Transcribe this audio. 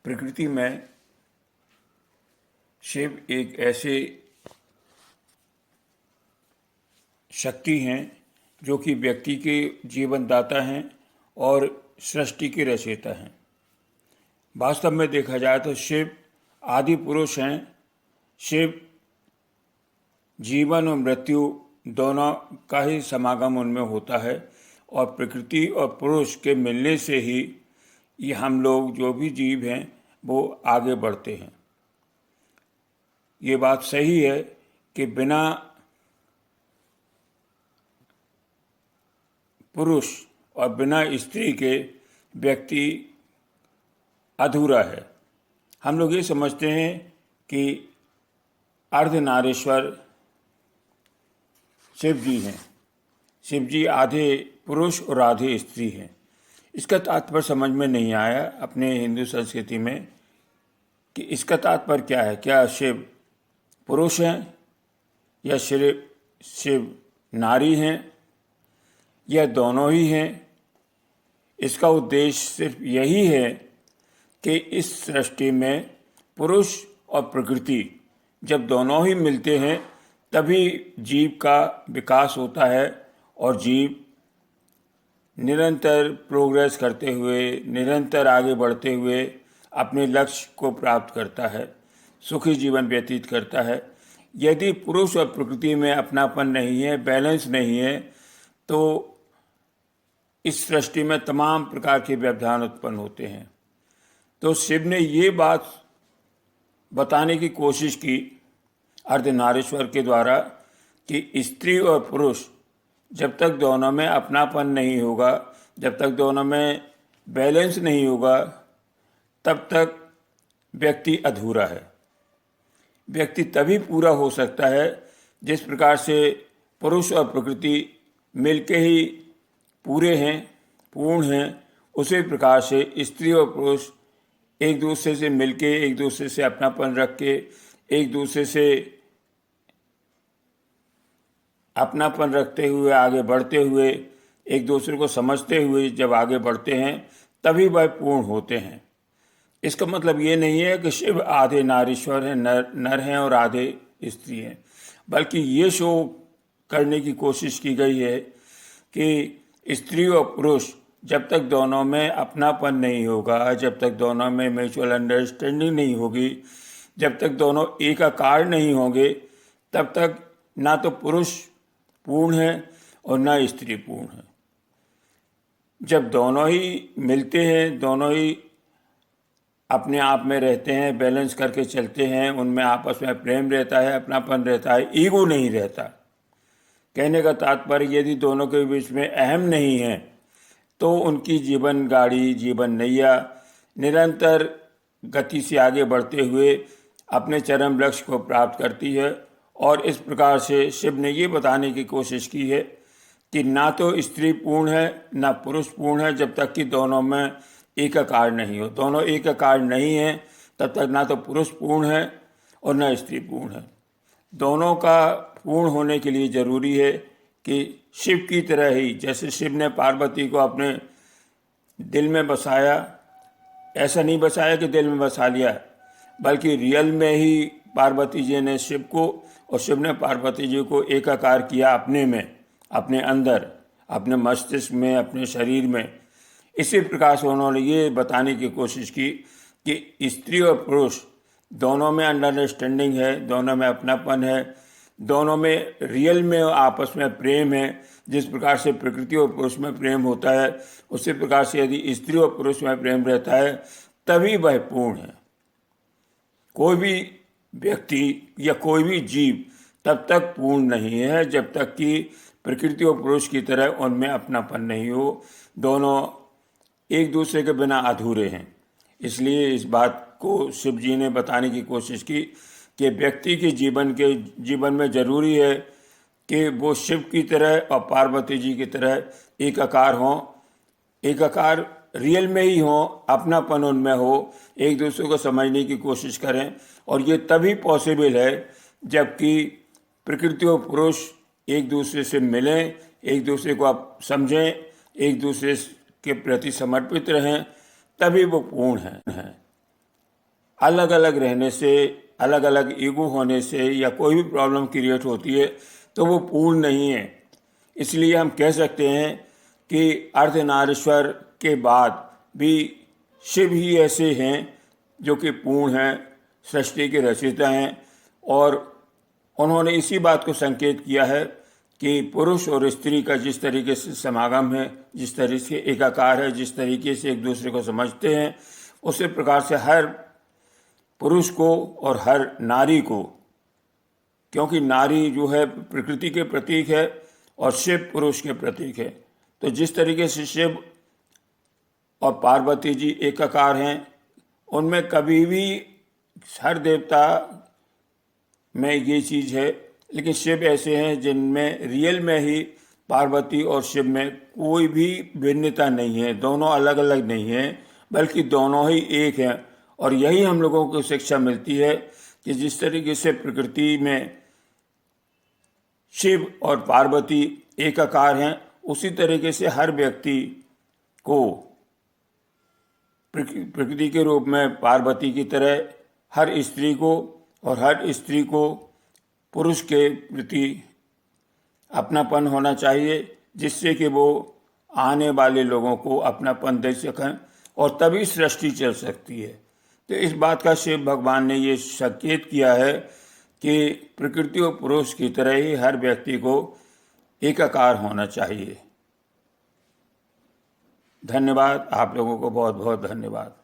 प्रकृति में शिव एक ऐसे शक्ति हैं जो कि व्यक्ति के जीवनदाता हैं और सृष्टि के रचयिता हैं। वास्तव में देखा जाए तो शिव आदि पुरुष हैं। शिव जीवन और मृत्यु दोनों का ही समागम उनमें होता है और प्रकृति और पुरुष के मिलने से ही ये हम लोग जो भी जीव हैं वो आगे बढ़ते हैं। ये बात सही है कि बिना पुरुष और बिना स्त्री के व्यक्ति अधूरा है। हम लोग ये समझते हैं कि अर्धनारीश्वर शिव जी हैं। शिव जी आधे पुरुष और आधे स्त्री हैं। इसका तात्पर्य समझ में नहीं आया अपने हिंदू संस्कृति में कि इसका तात्पर्य क्या है। क्या शिव पुरुष हैं या शिव नारी हैं या दोनों ही हैं। इसका उद्देश्य सिर्फ यही है कि इस सृष्टि में पुरुष और प्रकृति जब दोनों ही मिलते हैं तभी जीव का विकास होता है और जीव निरंतर प्रोग्रेस करते हुए, निरंतर आगे बढ़ते हुए अपने लक्ष्य को प्राप्त करता है, सुखी जीवन व्यतीत करता है। यदि पुरुष और प्रकृति में अपनापन नहीं है, बैलेंस नहीं है, तो इस सृष्टि में तमाम प्रकार के व्यवधान उत्पन्न होते हैं। तो शिव ने ये बात बताने की कोशिश की अर्धनारीश्वर के द्वारा कि स्त्री और पुरुष जब तक दोनों में अपनापन नहीं होगा, जब तक दोनों में बैलेंस नहीं होगा, तब तक व्यक्ति अधूरा है। व्यक्ति तभी पूरा हो सकता है जिस प्रकार से पुरुष और प्रकृति मिलके ही पूरे हैं, पूर्ण हैं, उसी प्रकार से स्त्री और पुरुष एक दूसरे से मिलके, एक दूसरे से अपनापन रख के, एक दूसरे से अपनापन रखते हुए, आगे बढ़ते हुए, एक दूसरे को समझते हुए जब आगे बढ़ते हैं तभी वह पूर्ण होते हैं। इसका मतलब ये नहीं है कि शिव आधे नारीश्वर हैं, नर हैं और आधे स्त्री हैं, बल्कि ये शो करने की कोशिश की गई है कि स्त्री और पुरुष जब तक दोनों में अपनापन नहीं होगा, जब तक दोनों में म्यूचुअल अंडरस्टैंडिंग नहीं होगी, जब तक दोनों एकाकार नहीं होंगे, तब तक ना तो पुरुष पूर्ण है और ना स्त्री पूर्ण है। जब दोनों ही मिलते हैं, दोनों ही अपने आप में रहते हैं, बैलेंस करके चलते हैं, उनमें आपस में प्रेम रहता है, अपनापन रहता है, ईगो नहीं रहता। कहने का तात्पर्य यदि दोनों के बीच में अहम नहीं है तो उनकी जीवन गाड़ी, जीवन नैया निरंतर गति से आगे बढ़ते हुए अपने चरम लक्ष्य को प्राप्त करती है। और इस प्रकार से शिव ने ये बताने की कोशिश की है कि ना तो स्त्री पूर्ण है ना पुरुष पूर्ण है जब तक कि दोनों में एकाकार नहीं हो। दोनों एकाकार नहीं है तब तक ना तो पुरुष पूर्ण है और ना स्त्री पूर्ण है। दोनों का पूर्ण होने के लिए जरूरी है कि शिव की तरह ही, जैसे शिव ने पार्वती को अपने दिल में बसाया, ऐसा नहीं बसाया कि दिल में बसा लिया, बल्कि रियल में ही पार्वती जी ने शिव को और शिव ने पार्वती जी को एकाकार किया अपने में, अपने अंदर, अपने मस्तिष्क में, अपने शरीर में। इसी प्रकार से उन्होंने ये बताने की कोशिश की कि स्त्री और पुरुष दोनों में अंडरस्टैंडिंग है, दोनों में अपनापन है, दोनों में रियल में आपस में प्रेम है। जिस प्रकार से प्रकृति और पुरुष में प्रेम होता है, उसी प्रकार से यदि स्त्री और पुरुष में प्रेम रहता है तभी वह पूर्ण है। कोई भी व्यक्ति या कोई भी जीव तब तक पूर्ण नहीं है जब तक कि प्रकृति और पुरुष की तरह उनमें अपनापन नहीं हो। दोनों एक दूसरे के बिना अधूरे हैं। इसलिए इस बात को शिव जी ने बताने की कोशिश की कि व्यक्ति के जीवन में जरूरी है कि वो शिव की तरह और पार्वती जी की तरह एकाकार हों, एकाकार रियल में ही हों, अपनापन उनमें हो, एक दूसरे को समझने की कोशिश करें। और ये तभी पॉसिबल है जबकि प्रकृति और पुरुष एक दूसरे से मिलें, एक दूसरे को आप समझें, एक दूसरे के प्रति समर्पित रहें, तभी वो पूर्ण हैं। अलग अलग रहने से, अलग अलग ईगो होने से या कोई भी प्रॉब्लम क्रिएट होती है तो वो पूर्ण नहीं है। इसलिए हम कह सकते हैं कि अर्धनारीश्वर के बाद भी शिव ही ऐसे हैं जो कि पूर्ण हैं, सृष्टि के रचयिता हैं। और उन्होंने इसी बात को संकेत किया है कि पुरुष और स्त्री का जिस तरीके से समागम है, जिस तरीके से एकाकार है, जिस तरीके से एक दूसरे को समझते हैं, उसी प्रकार से हर पुरुष को और हर नारी को, क्योंकि नारी जो है प्रकृति के प्रतीक है और शिव पुरुष के प्रतीक है, तो जिस तरीके से शिव और पार्वती जी एकाकार हैं, उनमें कभी भी हर देवता में ये चीज़ है, लेकिन शिव ऐसे हैं जिनमें रियल में ही पार्वती और शिव में कोई भी भिन्नता नहीं है, दोनों अलग अलग नहीं हैं, बल्कि दोनों ही एक हैं। और यही हम लोगों को शिक्षा मिलती है कि जिस तरीके से प्रकृति में शिव और पार्वती एकाकार हैं, उसी तरीके से हर व्यक्ति को प्रकृति के रूप में पार्वती की तरह हर स्त्री को और हर स्त्री को पुरुष के प्रति अपनापन होना चाहिए, जिससे कि वो आने वाले लोगों को अपनापन दे सकें और तभी सृष्टि चल सकती है। तो इस बात का शिव भगवान ने ये संकेत किया है कि प्रकृति और पुरुष की तरह ही हर व्यक्ति को एकाकार होना चाहिए। धन्यवाद, आप लोगों को बहुत बहुत धन्यवाद।